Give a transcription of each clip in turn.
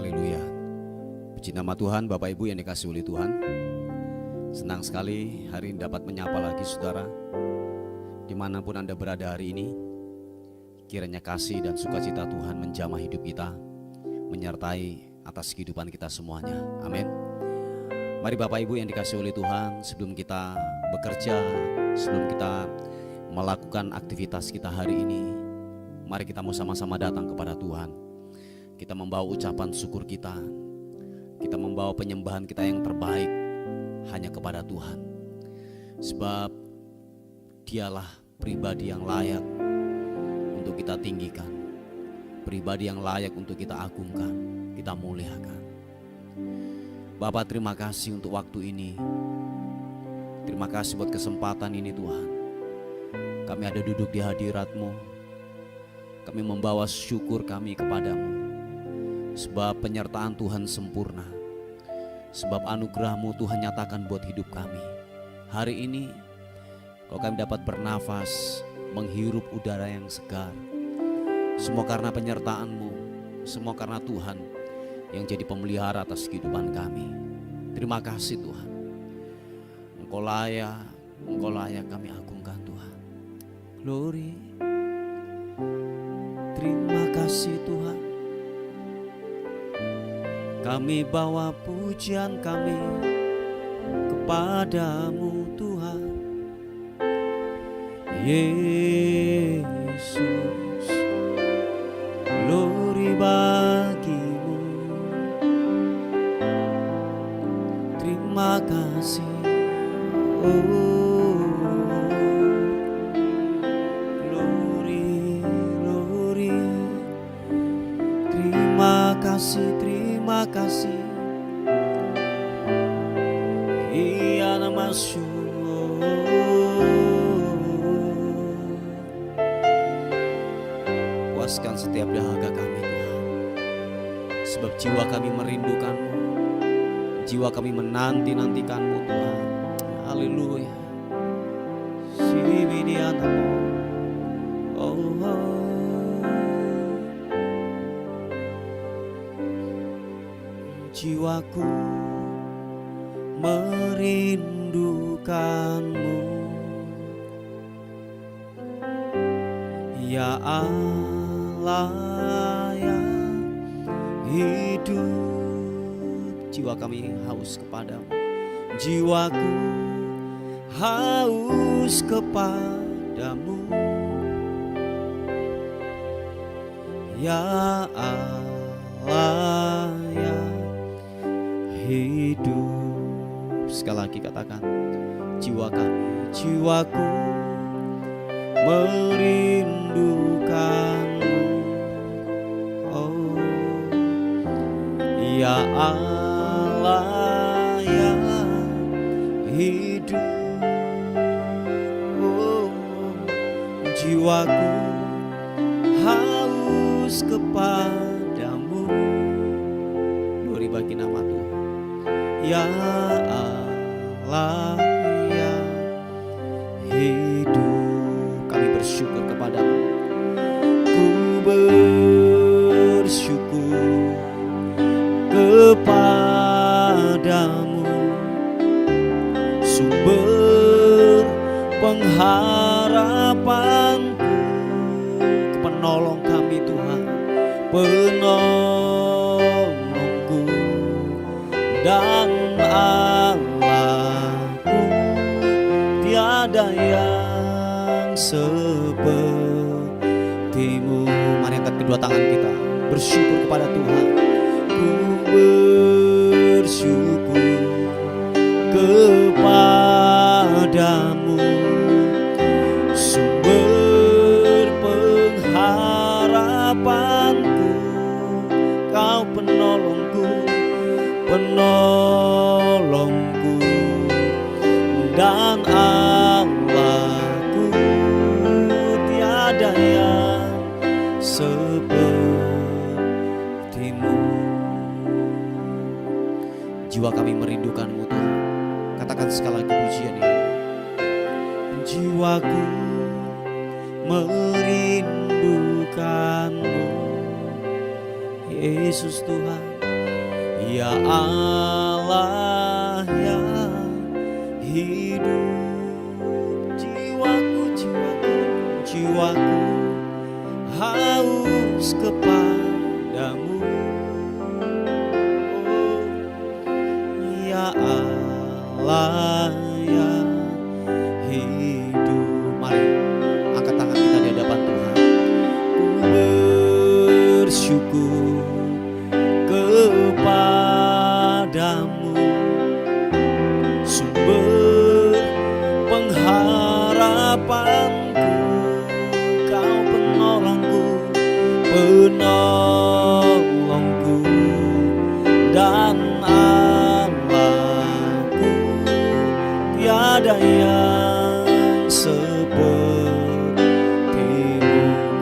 Haleluya. Puji nama Tuhan, Bapak Ibu yang dikasihi oleh Tuhan. Senang sekali hari ini dapat menyapa lagi saudara. Dimanapun Anda berada hari ini, kiranya kasih dan sukacita Tuhan menjamah hidup kita, menyertai atas kehidupan kita semuanya. Amin. Mari Bapak Ibu yang dikasihi oleh Tuhan, sebelum kita bekerja, sebelum kita melakukan aktivitas kita hari ini, mari kita mau sama-sama datang kepada Tuhan. Kita membawa ucapan syukur kita, kita membawa penyembahan kita yang terbaik hanya kepada Tuhan. Sebab Dialah pribadi yang layak untuk kita tinggikan, pribadi yang layak untuk kita agungkan, kita muliakan. Bapak, terima kasih untuk waktu ini. Terima kasih buat kesempatan ini Tuhan. Kami ada duduk di hadirat-Mu. Kami membawa syukur kami kepadamu. Sebab penyertaan Tuhan sempurna. Sebab anugerah-Mu Tuhan nyatakan buat hidup kami. Hari ini kalau kami dapat bernafas, menghirup udara yang segar, semua karena penyertaan-Mu, semua karena Tuhan yang jadi pemelihara atas kehidupan kami. Terima kasih Tuhan. Engkau layak kami agungkan Tuhan. Glory. Terima kasih Tuhan. Kami bawa pujian kami kepadamu Tuhan Yesus. Glory bagimu. Terima kasih. Oh, glory, glory. Terima kasih. Terima kasih. Iya nama syukur. Puaskan setiap dahaga kami Tuhan. Sebab jiwa kami merindukan-Mu, jiwa kami menanti-nantikan-Mu Tuhan. Haleluya. Sibidianamu. Oh. Jiwaku merindukan-Mu, ya Allah yang hidup. Jiwa kami haus kepadamu. Jiwaku haus kepadamu, ya Allah yang hidup. Sekali lagi katakan, jiwaku merindukan-Mu. Oh, ya Allah yang hidup. Oh, jiwaku haus kepadamu. Glory bagi nama Tuhan. Ya Allah yang hidup, kami bersyukur kepadamu. Ku bersyukur kepadamu, sumber pengharapanku, penolong kami Tuhan, penolongku dan Allahku, tiada yang seperti-Mu. Mari angkat kedua tangan kita, bersyukur kepada Tuhan. Ku bersyukur kepadamu, sumber pengharapanku, Kau penolongku dan Allahku, tiada yang seperti-Mu. Jiwa kami merindukan-Mu Tuhan. Katakan sekali lagi pujian ini. Jiwaku merindukan-Mu Yesus Tuhan. Ya Allah yang hidup, jiwaku haus kepadamu. Ya Allah yang hidup. Mari angkat tangan kita di hadapan Tuhan. Ku bersyukur kepadamu, sumber pengharapanku, Kau penolongku, penolongku dan Allahku. Tiada yang sepertimu.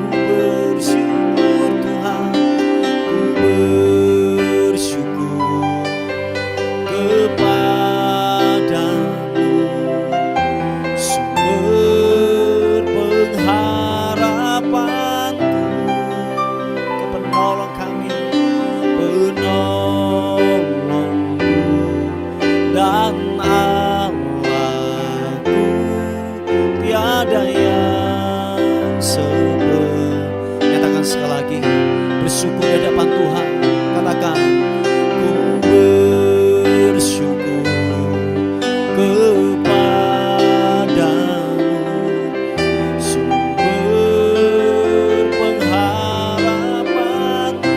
Ku bersyukur Tuhan, ku bersyukur kepadamu, sumber pengharapanku, Kau penolong kami, penolongku dan Allahku. Tiada yang seperti. Nyatakan sekali lagi, bersyukur di hadapan Tuhan. Katakan, ku bersyukur kepadamu, sumber pengharapanku,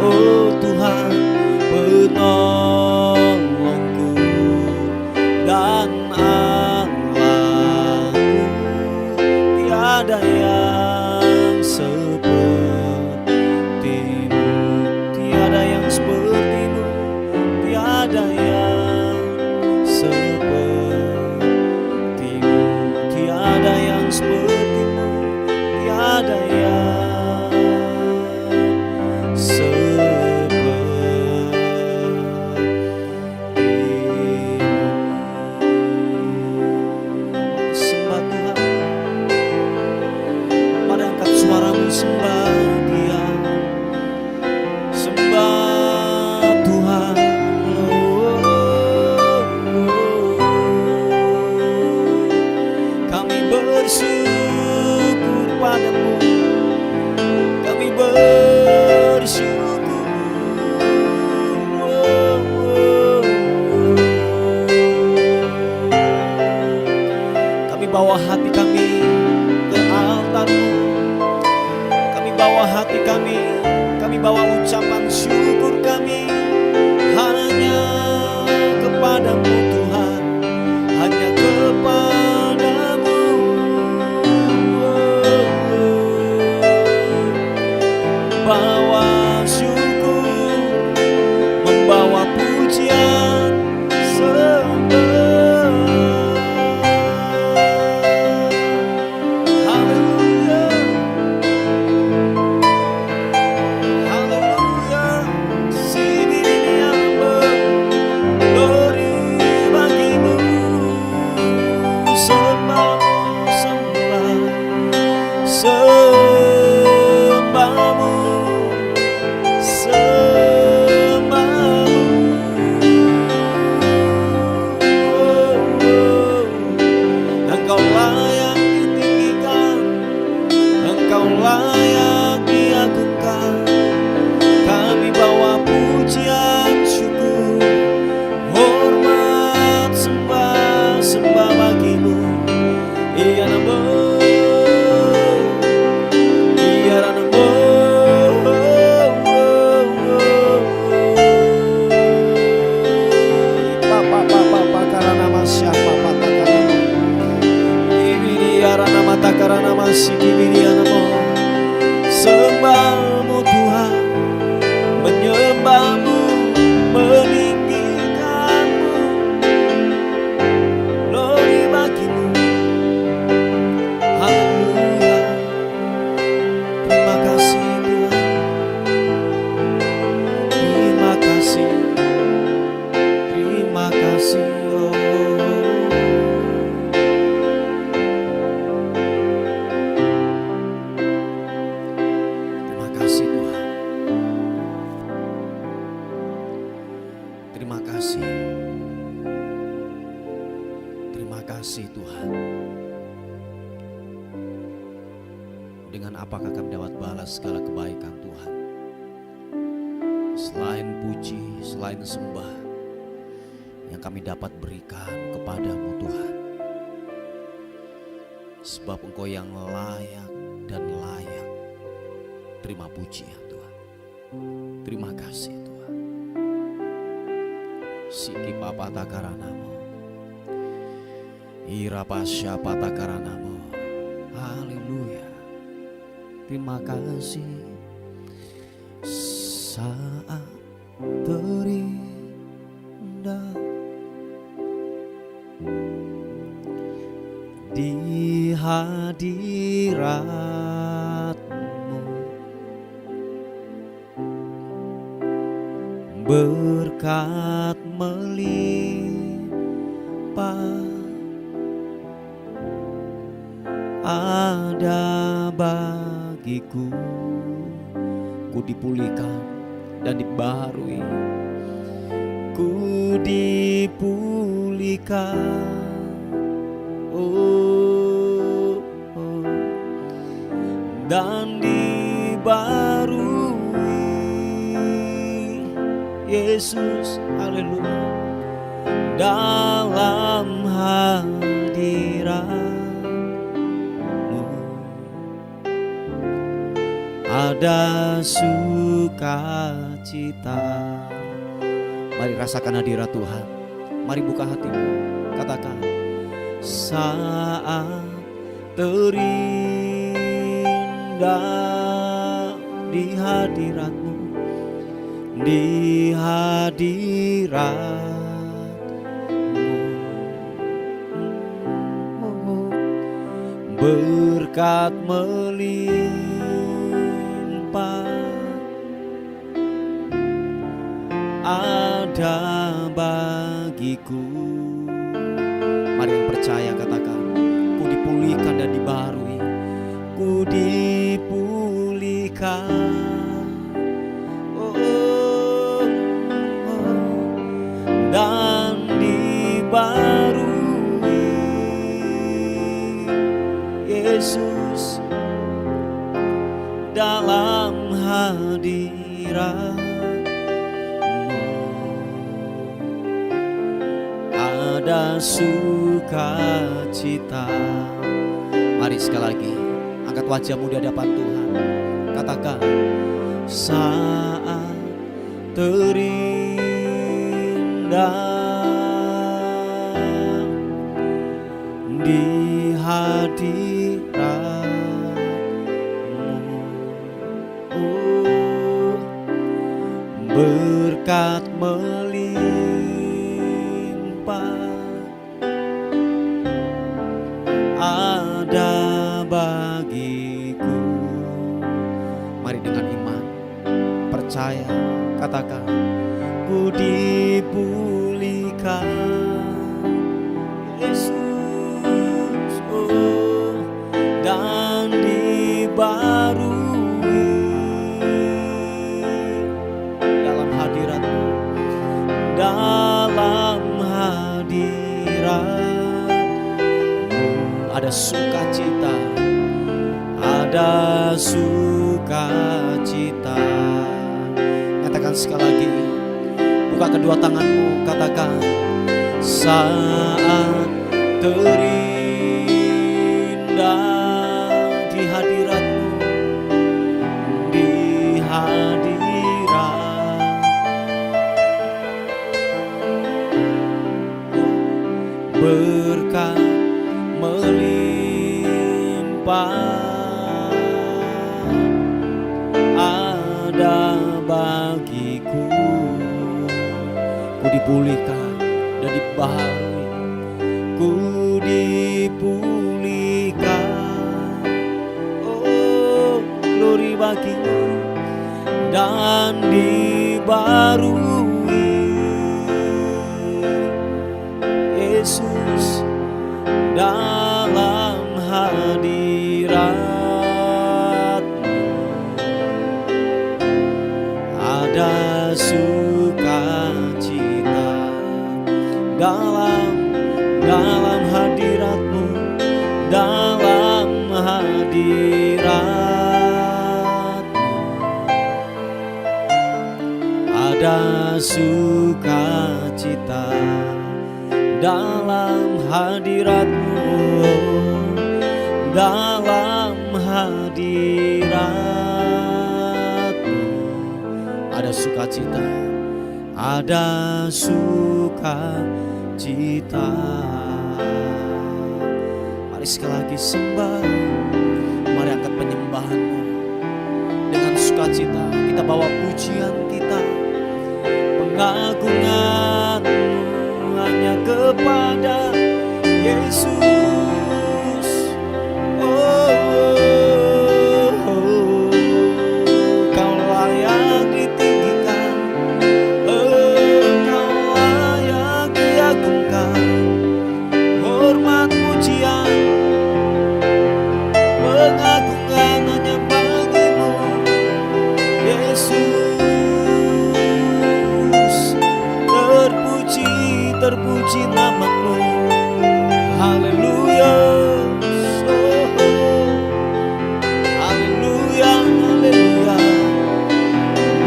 oh Tuhan, penolongku dan Allahku. Tiada yang sepertimu, tiada yang sepertimu, tiada yang sepertimu, tiada yang sepertimu, tiada yang sepertimu. Sembah Tuhan, mari angkat suaramu, sembah Dia, sembah Tuhan. Kami bersyukur padamu, kami bersyukur. Kami bawa hati kami ke altar-Mu, kami bawa hati kami bawa ucapan syukur kami hanya kepadamu Tuhan, hanya kepadamu. Bawa syukur, membawa pujian, sembah. Haleluya, haleluya. Sibiriamba, glory bagimu, sembah, sembah, sembahmu, sembahmu. Engkau layak ditinggikan, Engkau layak diagungkan. Kami bawa pujian, syukur, hormat, sembah, sembah bagimu. Iya namo, iya namo. Papa karena siapa papa karena ibiriara mata karena masih ibiriara mo. Sembahmu Tuhan, menyembahmu, meninggikanmu, glory bagimu. Haleluya, terima kasih Tuhan, terima kasih, terima kasih. Oh. Terima kasih Tuhan. apakah kami dapat balas segala kebaikan Tuhan? Selain puji, selain sembah yang kami dapat berikan kepadamu Tuhan. Sebab Engkau yang layak dan layak terima pujian Tuhan. Terima kasih Tuhan. Siki papa takaranamo, irapasya patakaranamo. Haleluya. Terima kasih. Saat terindah di hadirat-Mu, berkat melimpah ada bagiku. Ku dipulihkan dan dibaharui, ku dipulihkan, oh, oh, dan dibarui. Yesus, haleluya, dalam hadirat-Mu ada sukacita. Mari rasakan hadirat Tuhan. Mari buka hatimu, katakan, saat terindah di hadirat-Mu, di hadirat-Mu, berkat melimpah ada bagiku. Mari yang percaya katakan, ku dipulihkan dan dibaharui, ku dipulihkan, oh, oh, dan dibarui. Yesus, dalam hadirat ada sukacita. Mari sekali lagi angkat wajahmu di hadapan Tuhan. Katakan, saat terindah di hadirat-Mu, oh, berkat melimpah ada bagiku. Mari dengan iman, percaya, katakan, ku dipulihkan. Yesus, oh, dan dibarui dalam hadirat-Mu, dalam hadirat ada sukacita, ada sukacita. Katakan sekali lagi, buka kedua tanganmu, katakan, saat terindah di hadirat-Mu, di hadirat, berkat melimpah ada bagiku. Ku dipulihkan dan dibaharui, ku dipulihkan, oh, glory bagimu, dan dibarui. Yesus, dalam hadirat-Mu ada sukacita. Dalam hadirat-Mu, dalam hadirat sukacita dalam hadirat-Mu, dalam hadirat-Mu ada sukacita, ada sukacita. Mari sekali lagi sembah, mari angkat penyembahan-Mu dengan sukacita. Kita bawa pujian kita, pengagungan-Mu hanya kepada Yesus. Oh, Kau layak ditinggikan, Kau layak diagungkan. Hormat pujian pengagungan hanya bagi-Mu, Yesus. Terpuji nama-Mu, haleluya, haleluya, haleluya.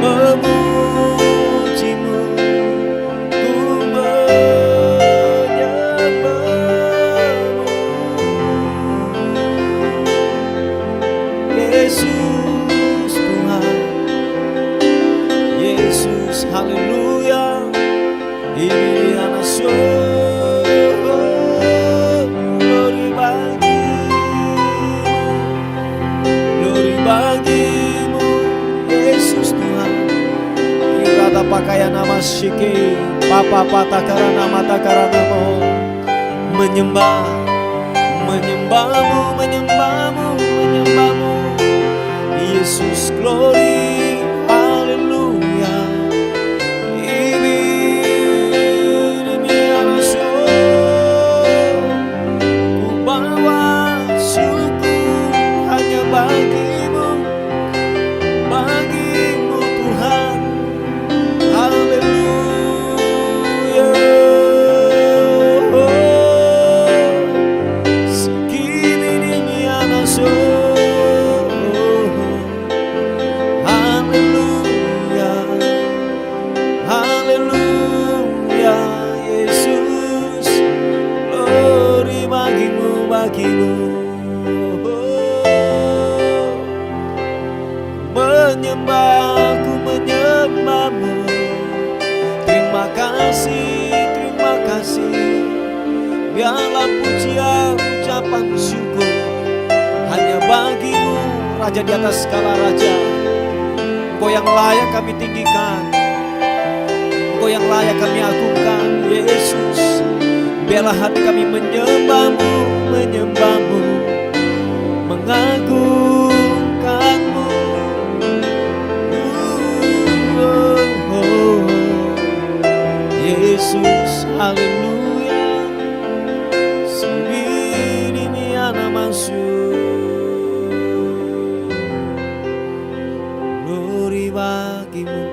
Memuji-Mu, ku menyembah-Mu, Yesus Tuhan, Yesus, haleluya. Ini anak glory bagi-Mu, Yesus Tuhan. Kirata pakaian nama syiki, papa patakara mata karanamo. Menyembah, menyembah-Mu, menyembah-Mu, menyembah-Mu, Yesus, glory, haleluya. Bagi-Mu, bagi-Mu Tuhan, haleluya. Segini mianaso, haleluya, haleluya. Yesus, glory bagi-Mu, bagi-Mu. Menyembahku, menyembah-Mu. Terima kasih, terima kasih. Biarlah pujian, ucapan syukur hanya bagi-Mu, Raja di atas segala raja. Engkau yang layak kami tinggikan, Engkau yang layak kami agungkan, Yesus. Biarlah hati kami menyembah-Mu, menyembah-Mu, mengagungkan-Mu. Yesus, haleluya. Sembiri miana masuk, glory bagi-Mu,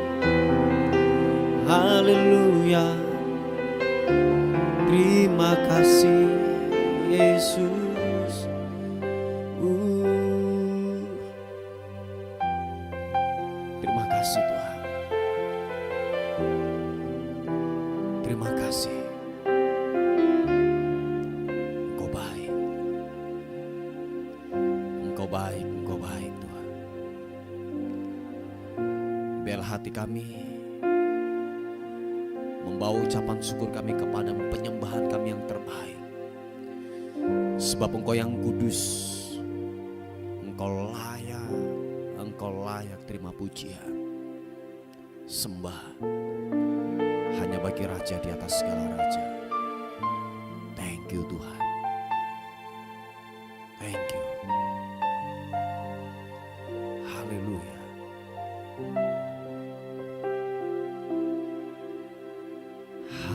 haleluya. Terima kasih Yesus. Terima kasih Tuhan. Terima kasih. Engkau baik. Engkau baik, Engkau baik Tuhan. Biarlah hati kami membawa ucapan syukur kami kepadamu, penyembahan kami yang terbaik. Sebab Engkau yang kudus, Engkau layak terima pujian, sembah hanya bagi Raja di atas segala raja. Thank you Tuhan. Thank you. Haleluya.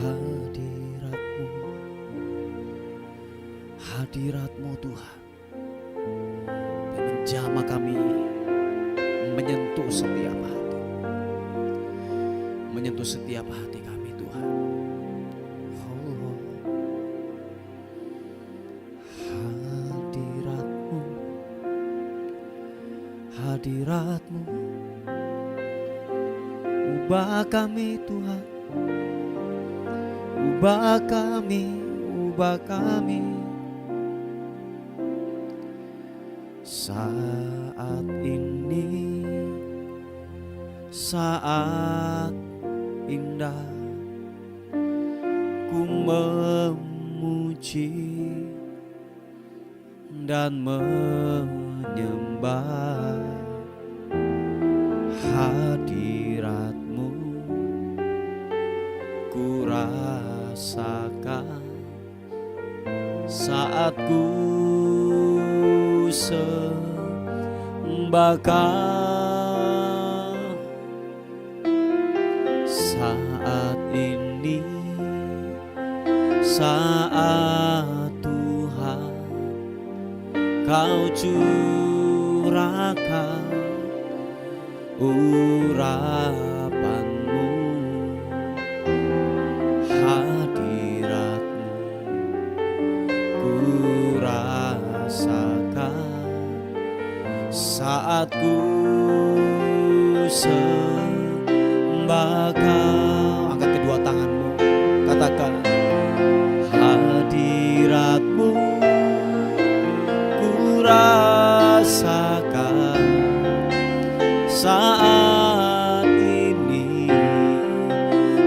Hadirat-Mu, hadirat-Mu Tuhan, yang menjamah kami, menyentuh setiap hati, menyentuh setiap hati kami Tuhan. Oh, hadirat-Mu, hadirat-Mu Ubah kami Tuhan, ubah kami, ubah kami. Saat ini saat indah, ku memuji dan menyembah hadirat-Mu. Ku rasakan saat ku sembahkan. Saat ini saat Tuhan Kau curahkan urapan-Mu, hadirat-Mu. Ku rasakan saat ku sembahkan. Angkat kedua tanganmu, katakan hadirat-Mu. Ku rasakan saat ini,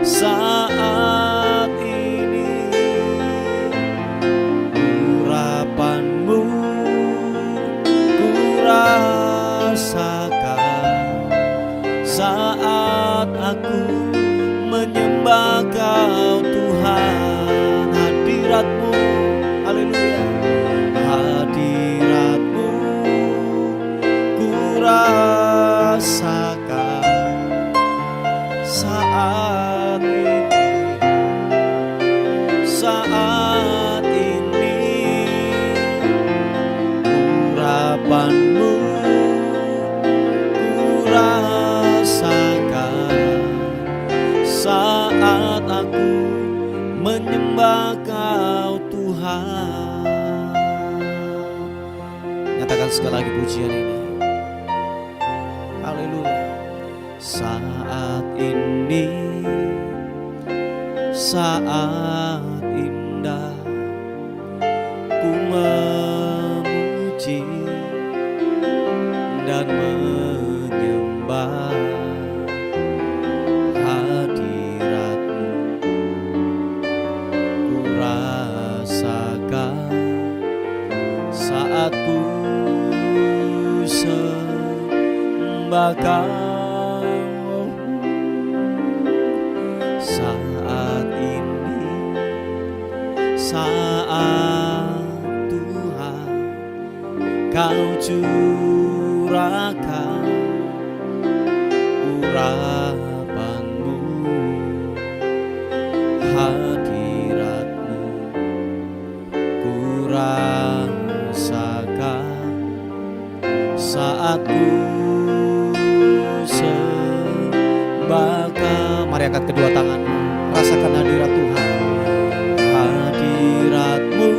saat ini. Urapan-Mu ku rasakan saat aku menyembah Kau Tuhan. Hadirat-Mu, haleluya, hadirat-Mu ku rasakan saat ini, saat ini. Urapan-Mu ku rasakan saat aku menyembah Kau Tuhan. Nyatakan sekali lagi pujian ini. Haleluya. Saat ini saat indah, ku memuji dan menyembah hadirat-Mu. Ku rasakan saat ku sembahkan. Saat ini saat Tuhan Kau curahkan urapan-Mu, hadirat-Mu. Ku rasakan saat ku sembahkan. Mari angkat kedua tanganmu, rasakan hadirat Tuhan. Hadirat-Mu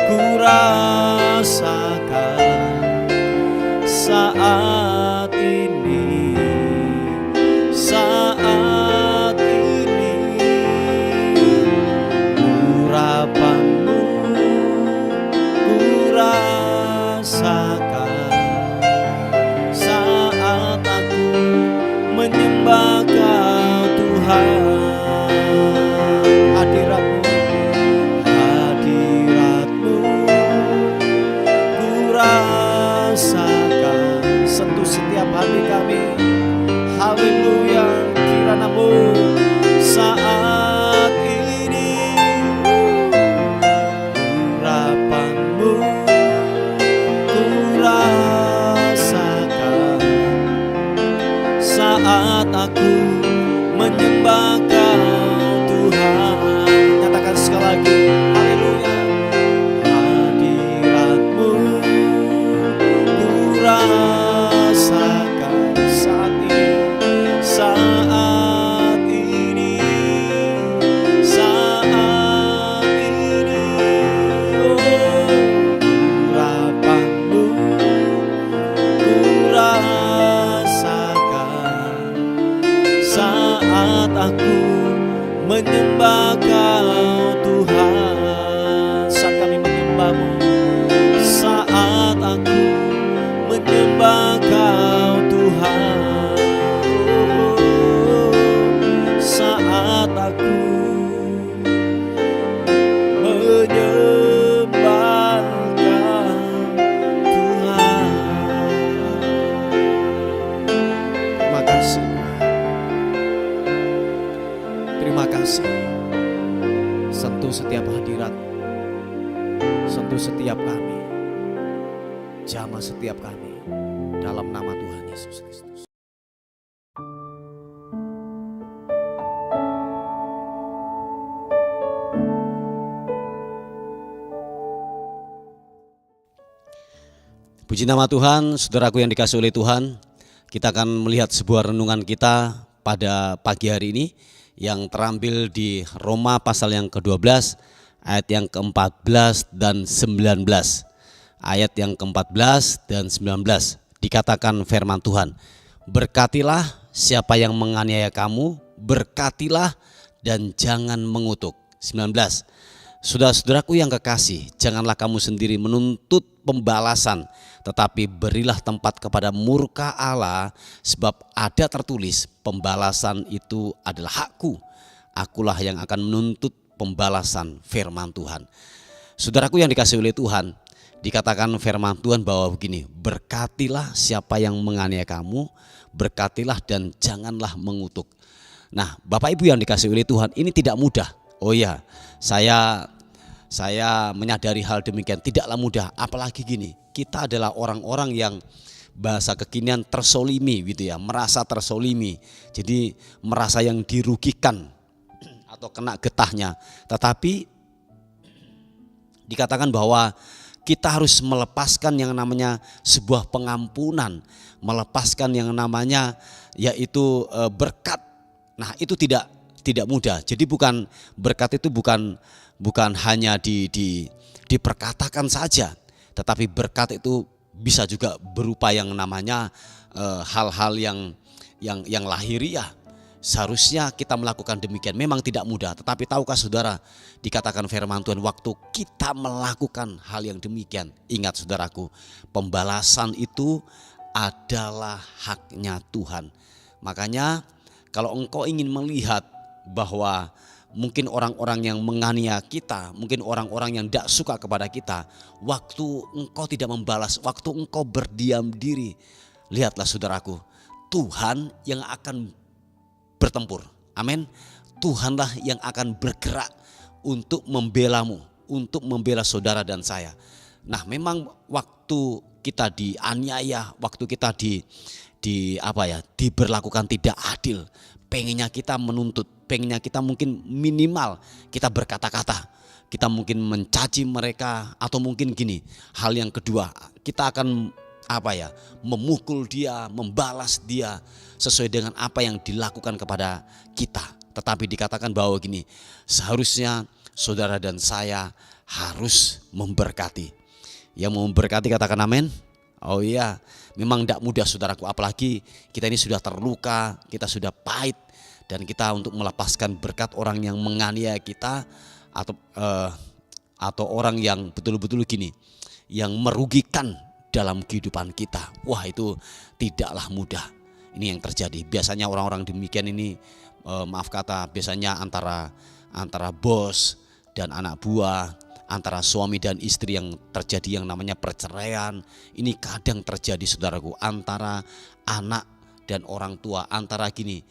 ku rasakan saat ini, saat ini. Urapan-Mu ku rasakan saat aku menyembah Kau Tuhan. Hadirat-Mu, hadirat-Mu ku rasakan, sentuh setiap hati kami. Haleluya, kirana-Mu saat ini. Urapan-Mu ku rasakan saat aku menyembah Kau Tuhan. Nyatakan sekali lagi, haleluya. Hadirat-Mu ku rasakan saat ini, saat ini, saat ini. Oh, urapan-Mu ku rasakan aku menyembah Kau Tuhan. Saat kami menyembah-Mu, saat aku menyembah Kau Tuhan, saat aku menyembah Kau Tuhan. Terima kasih, terima kasih. Sentuh setiap hadirat, sentuh setiap kami, jamah setiap kami, dalam nama Tuhan Yesus Kristus. Puji nama Tuhan, saudaraku yang dikasihi oleh Tuhan. Kita akan melihat sebuah renungan kita pada pagi hari ini yang terambil di Roma pasal yang ke-12 ayat yang ke-14 dan 19. Ayat yang ke-14 dan 19 dikatakan firman Tuhan, berkatilah siapa yang menganiaya kamu, berkatilah dan jangan mengutuk. 19. Saudara-saudaraku yang kekasih, janganlah kamu sendiri menuntut pembalasan, tetapi berilah tempat kepada murka Allah, sebab ada tertulis, pembalasan itu adalah hakku, akulah yang akan menuntut pembalasan, firman Tuhan. Saudaraku yang dikasihi oleh Tuhan, dikatakan firman Tuhan bahwa begini, berkatilah siapa yang menganiaya kamu, berkatilah dan janganlah mengutuk. Nah, Bapak Ibu yang dikasihi oleh Tuhan, ini tidak mudah. Oh ya, saya menyadari hal demikian, tidaklah mudah. Apalagi gini, kita adalah orang-orang yang bahasa kekinian tersolimi gitu ya, merasa tersolimi. Jadi merasa yang dirugikan atau kena getahnya. Tetapi dikatakan bahwa kita harus melepaskan yang namanya sebuah pengampunan, melepaskan yang namanya yaitu berkat. Nah, itu tidak mudah. Jadi berkat itu bukan hanya diperkatakan saja, tetapi berkat itu bisa juga berupa yang namanya hal-hal yang lahiriah. Seharusnya kita melakukan demikian. Memang tidak mudah, tetapi tahukah saudara, dikatakan firman Tuhan, waktu kita melakukan hal yang demikian, ingat saudaraku, pembalasan itu adalah haknya Tuhan. Makanya kalau engkau ingin melihat bahwa mungkin orang-orang yang menganiaya kita, mungkin orang-orang yang tidak suka kepada kita, waktu engkau tidak membalas, waktu engkau berdiam diri, lihatlah saudaraku, Tuhan yang akan bertempur. Amin. Tuhanlah yang akan bergerak untuk membelamu, untuk membela saudara dan saya. Nah, memang waktu kita dianiaya, waktu kita diberlakukan tidak adil, pengennya kita menuntut, pengennya kita mungkin minimal kita berkata-kata, kita mungkin mencaci mereka, atau mungkin gini, hal yang kedua, kita akan memukul dia, membalas dia sesuai dengan apa yang dilakukan kepada kita. Tetapi dikatakan bahwa gini, seharusnya saudara dan saya harus memberkati. Yang mau memberkati katakan amin. Oh iya, memang tidak mudah saudaraku, apalagi kita ini sudah terluka, kita sudah pahit, dan kita untuk melepaskan berkat orang yang menganiaya kita atau orang yang betul-betul gini, yang merugikan dalam kehidupan kita. Wah, itu tidaklah mudah. Ini yang terjadi. Biasanya orang-orang demikian ini biasanya antara bos dan anak buah, antara suami dan istri yang terjadi yang namanya perceraian. Ini kadang terjadi saudaraku, antara anak dan orang tua, antara gini,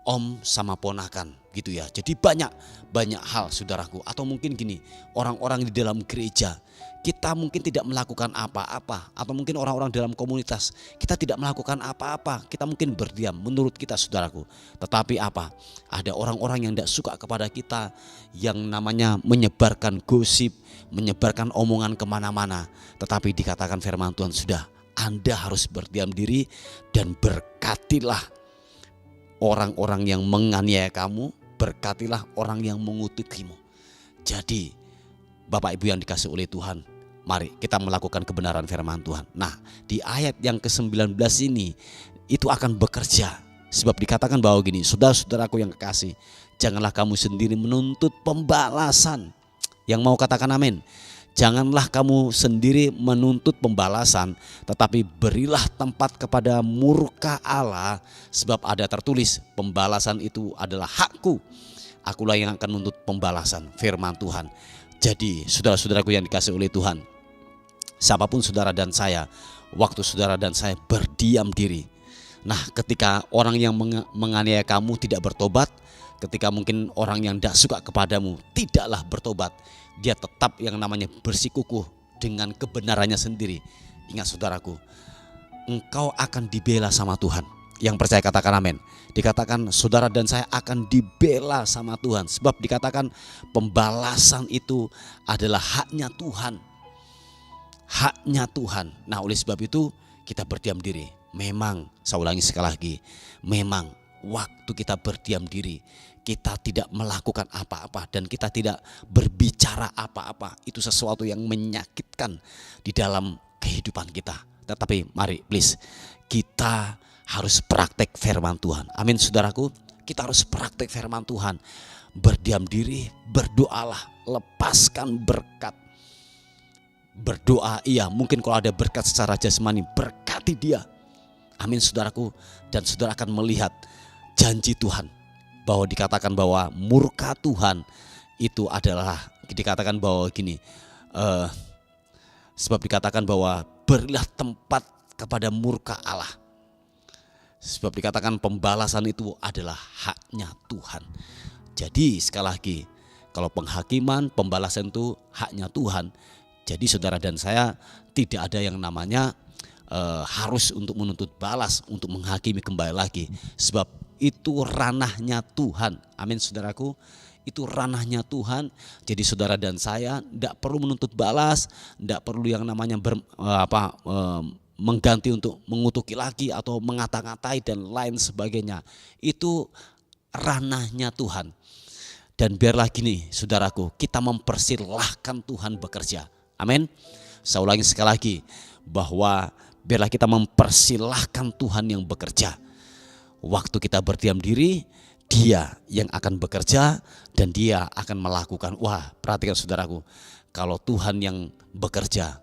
om sama ponakan gitu ya. Jadi banyak hal saudaraku. Atau mungkin gini, orang-orang di dalam gereja, kita mungkin tidak melakukan apa-apa, atau mungkin orang-orang dalam komunitas kita tidak melakukan apa-apa, kita mungkin berdiam menurut kita saudaraku. Tetapi ada orang-orang yang tidak suka kepada kita, yang namanya menyebarkan gosip, menyebarkan omongan kemana-mana. Tetapi dikatakan firman Tuhan, sudah, Anda harus berdiam diri dan berkatilah orang-orang yang menganiaya kamu, berkatilah orang yang mengutukimu. Jadi Bapak Ibu yang dikasihi oleh Tuhan, mari kita melakukan kebenaran firman Tuhan. Nah, di ayat yang ke-19 ini itu akan bekerja Sebab dikatakan bahwa gini, saudara-saudaraku yang kekasih, janganlah kamu sendiri menuntut pembalasan. Yang mau katakan amin. Janganlah kamu sendiri menuntut pembalasan, tetapi berilah tempat kepada murka Allah, sebab ada tertulis, pembalasan itu adalah hakku. Akulah yang akan menuntut pembalasan, firman Tuhan. Jadi saudara-saudaraku yang dikasihi oleh Tuhan, siapapun saudara dan saya, waktu saudara dan saya berdiam diri. Nah, ketika orang yang menganiaya kamu tidak bertobat, ketika mungkin orang yang tidak suka kepadamu tidaklah bertobat, dia tetap yang namanya bersikukuh dengan kebenarannya sendiri. Ingat saudaraku, engkau akan dibela sama Tuhan. Yang percaya katakan amin. Dikatakan saudara dan saya akan dibela sama Tuhan. Sebab dikatakan pembalasan itu adalah haknya Tuhan. Haknya Tuhan. Nah, oleh sebab itu kita berdiam diri. Memang, saya ulangi sekali lagi, memang waktu kita berdiam diri, kita tidak melakukan apa-apa dan kita tidak berbicara apa-apa, itu sesuatu yang menyakitkan di dalam kehidupan kita. Tetapi mari please, kita harus praktek firman Tuhan. Amin saudaraku, kita harus praktek firman Tuhan. Berdiam diri, berdoalah, lepaskan berkat. Berdoa iya, mungkin kalau ada berkat secara jasmani, berkati dia. Amin saudaraku, dan saudara akan melihat janji Tuhan bahwa dikatakan bahwa murka Tuhan itu adalah, dikatakan bahwa gini, sebab dikatakan bahwa berilah tempat kepada murka Allah. Sebab dikatakan pembalasan itu adalah haknya Tuhan. Jadi sekali lagi, kalau penghakiman, pembalasan itu haknya Tuhan. Jadi saudara dan saya tidak ada yang namanya harus untuk menuntut balas, untuk menghakimi kembali lagi. Sebab itu ranahnya Tuhan. Amin saudaraku, itu ranahnya Tuhan. Jadi saudara dan saya tidak perlu menuntut balas, tidak perlu yang namanya mengganti untuk mengutuki lagi atau mengata-ngatai dan lain sebagainya. Itu ranahnya Tuhan. Dan biarlah gini saudaraku, kita mempersilahkan Tuhan bekerja. Amin. Saya ulangi sekali lagi, bahwa biarlah kita mempersilahkan Tuhan yang bekerja. Waktu kita berdiam diri, Dia yang akan bekerja dan Dia akan melakukan. Wah, perhatikan saudaraku, kalau Tuhan yang bekerja,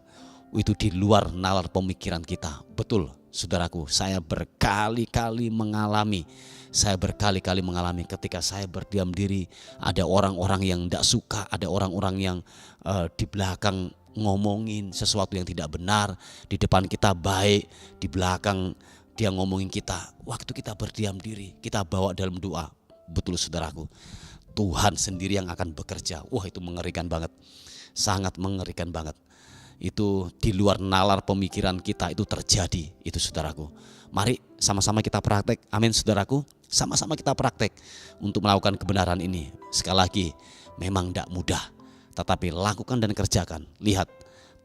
itu di luar nalar pemikiran kita. Betul saudaraku, saya berkali-kali mengalami ketika saya berdiam diri, ada orang-orang yang tidak suka, ada orang-orang yang di belakang ngomongin sesuatu yang tidak benar, di depan kita baik, di belakang dia ngomongin kita. Waktu kita berdiam diri, kita bawa dalam doa. Betul saudaraku, Tuhan sendiri yang akan bekerja. Wah, itu mengerikan banget, sangat mengerikan banget. Itu di luar nalar pemikiran kita itu terjadi, itu saudaraku. Mari sama-sama kita praktek, amin saudaraku. Sama-sama kita praktek untuk melakukan kebenaran ini. Sekali lagi, memang tidak mudah, tetapi lakukan dan kerjakan. Lihat,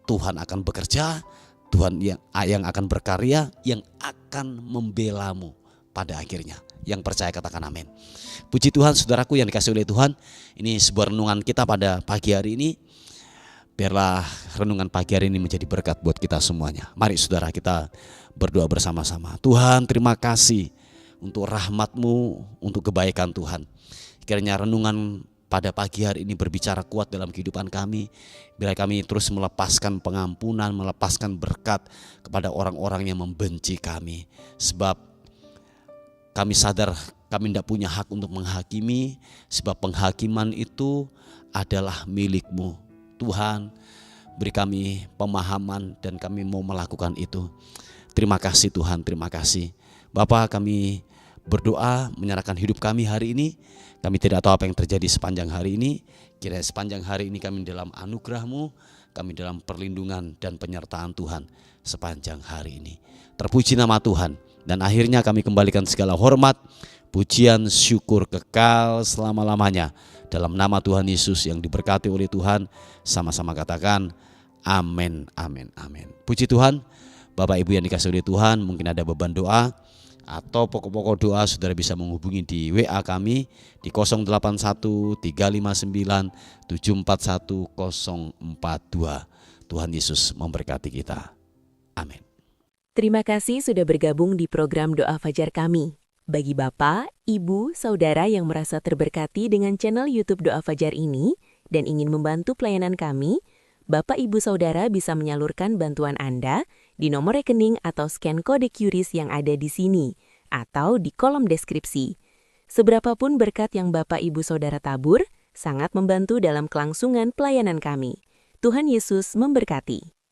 Tuhan akan bekerja, Tuhan yang akan berkarya, yang akan membelamu pada akhirnya. Yang percaya katakan amin. Puji Tuhan saudaraku yang dikasihi oleh Tuhan. Ini sebuah renungan kita pada pagi hari ini. Biarlah renungan pagi hari ini menjadi berkat buat kita semuanya. Mari saudara, kita berdoa bersama-sama. Tuhan, terima kasih untuk rahmat-Mu, untuk kebaikan Tuhan. Kiranya renungan pada pagi hari ini berbicara kuat dalam kehidupan kami. Biar kami terus melepaskan pengampunan, melepaskan berkat kepada orang-orang yang membenci kami. Sebab kami sadar kami tidak punya hak untuk menghakimi. Sebab penghakiman itu adalah milik-Mu. Tuhan, beri kami pemahaman dan kami mau melakukan itu. Terima kasih Tuhan, terima kasih. Bapa, kami berdoa menyerahkan hidup kami hari ini. Kami tidak tahu apa yang terjadi sepanjang hari ini. Kiranya sepanjang hari ini kami dalam anugerah-Mu, kami dalam perlindungan dan penyertaan Tuhan sepanjang hari ini. Terpuji nama Tuhan. Dan akhirnya kami kembalikan segala hormat, pujian, syukur kekal selama-lamanya. Dalam nama Tuhan Yesus yang diberkati oleh Tuhan, sama-sama katakan amin, amin, amin. Puji Tuhan. Bapak Ibu yang dikasihi oleh Tuhan, mungkin ada beban doa atau pokok-pokok doa, saudara bisa menghubungi di WA kami di 081 359 741 042. Tuhan Yesus memberkati kita. Amin. Terima kasih sudah bergabung di program Doa Fajar kami. Bagi Bapak, Ibu, Saudara yang merasa terberkati dengan channel YouTube Doa Fajar ini dan ingin membantu pelayanan kami, Bapak Ibu Saudara bisa menyalurkan bantuan Anda di nomor rekening atau scan kode QRIS yang ada di sini atau di kolom deskripsi. Seberapapun berkat yang Bapak Ibu Saudara tabur, sangat membantu dalam kelangsungan pelayanan kami. Tuhan Yesus memberkati.